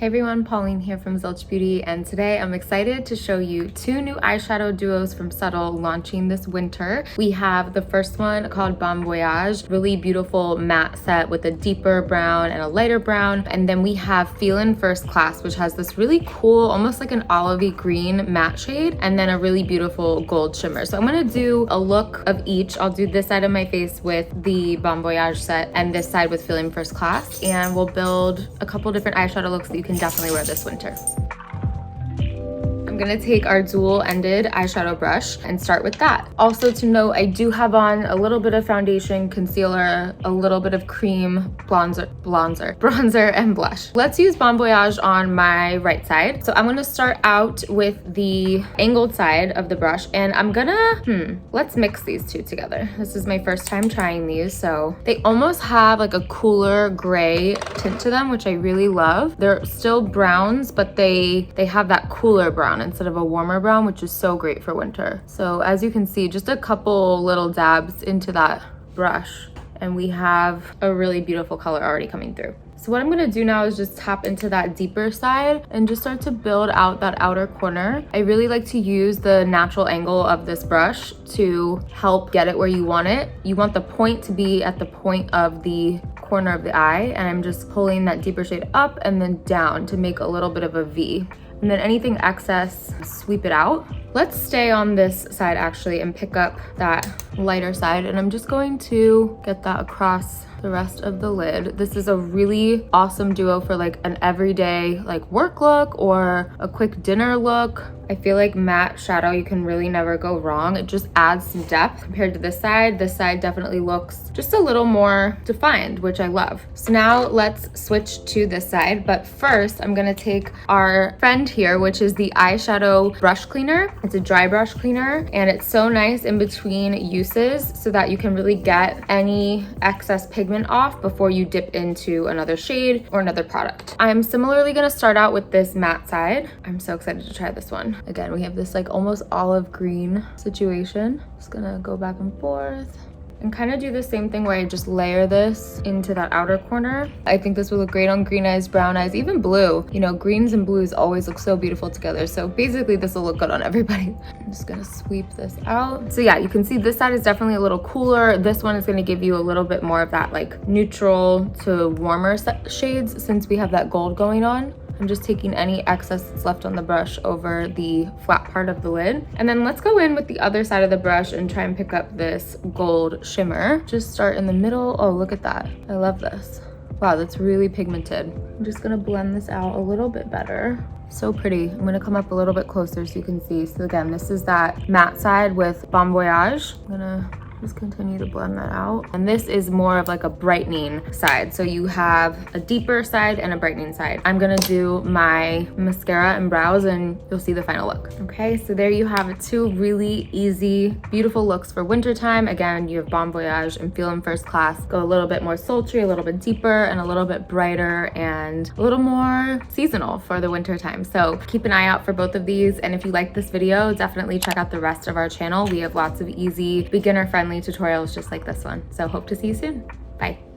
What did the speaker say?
Hey everyone, Pauline here from Zilch Beauty, and today I'm excited to show you two new eyeshadow duos from Subtle launching this winter. We have the first one called Voyage, really beautiful matte set with a deeper brown and a lighter brown. And then we have Feelin' First Class, which has this really cool, almost like an olivey green matte shade, and then a really beautiful gold shimmer. So I'm gonna do a look of each. I'll do this side of my face with the Voyage set and this side with Feelin' First Class, and we'll build a couple different eyeshadow looks that you can definitely wear this winter. I'm gonna take our dual-ended eyeshadow brush and start with that. Also to note, I do have on a little bit of foundation, concealer, a little bit of cream, bronzer, and blush. Let's use Voyage on my right side. So I'm gonna start out with the angled side of the brush, and I'm gonna, let's mix these two together. This is my first time trying these, so they almost have like a cooler gray tint to them, which I really love. They're still browns, but they have that cooler brown instead of a warmer brown, which is so great for winter. So as you can see, just a couple little dabs into that brush and we have a really beautiful color already coming through. So what I'm gonna do now is just tap into that deeper side and just start to build out that outer corner. I really like to use the natural angle of this brush to help get it where you want it. You want the point to be at the point of the corner of the eye, and I'm just pulling that deeper shade up and then down to make a little bit of a V. And then anything excess, sweep it out. Let's stay on this side actually and pick up that lighter side, and I'm just going to get that across the rest of the lid. This is a really awesome duo for like an everyday like work look or a quick dinner look. I feel like matte shadow, you can really never go wrong. It just adds some depth compared to this side. This side definitely looks just a little more defined, which I love. So now let's switch to this side. But first, I'm gonna take our friend here, which is the eyeshadow brush cleaner. It's a dry brush cleaner, and it's so nice in between uses so that you can really get any excess pigment off before you dip into another shade or another product. I'm similarly gonna start out with this matte side. I'm so excited to try this one. Again, we have this like almost olive green situation. Just gonna go back and forth and kind of do the same thing where I just layer this into that outer corner. I think this will look great on green eyes, brown eyes, even blue. You know, greens and blues always look so beautiful together. So basically this will look good on everybody. I'm just gonna sweep this out. So yeah, you can see this side is definitely a little cooler. This one is gonna give you a little bit more of that like neutral to warmer shades since we have that gold going on. I'm just taking any excess that's left on the brush over the flat part of the lid. And then let's go in with the other side of the brush and try and pick up this gold shimmer. Just start in the middle. Oh, look at that. I love this. Wow, that's really pigmented. I'm just gonna blend this out a little bit better. So pretty. I'm gonna come up a little bit closer so you can see. So again, this is that matte side with Voyage. I'm gonna just continue to blend that out. And this is more of like a brightening side. So you have a deeper side and a brightening side. I'm gonna do my mascara and brows and you'll see the final look. Okay, so there you have it. Two really easy, beautiful looks for wintertime. Again, you have Voyage and Feelin' First Class. Go a little bit more sultry, a little bit deeper, and a little bit brighter and a little more seasonal for the winter time. So keep an eye out for both of these. And if you like this video, definitely check out the rest of our channel. We have lots of easy, beginner-friendly tutorials just like this one. So hope to see you soon. Bye.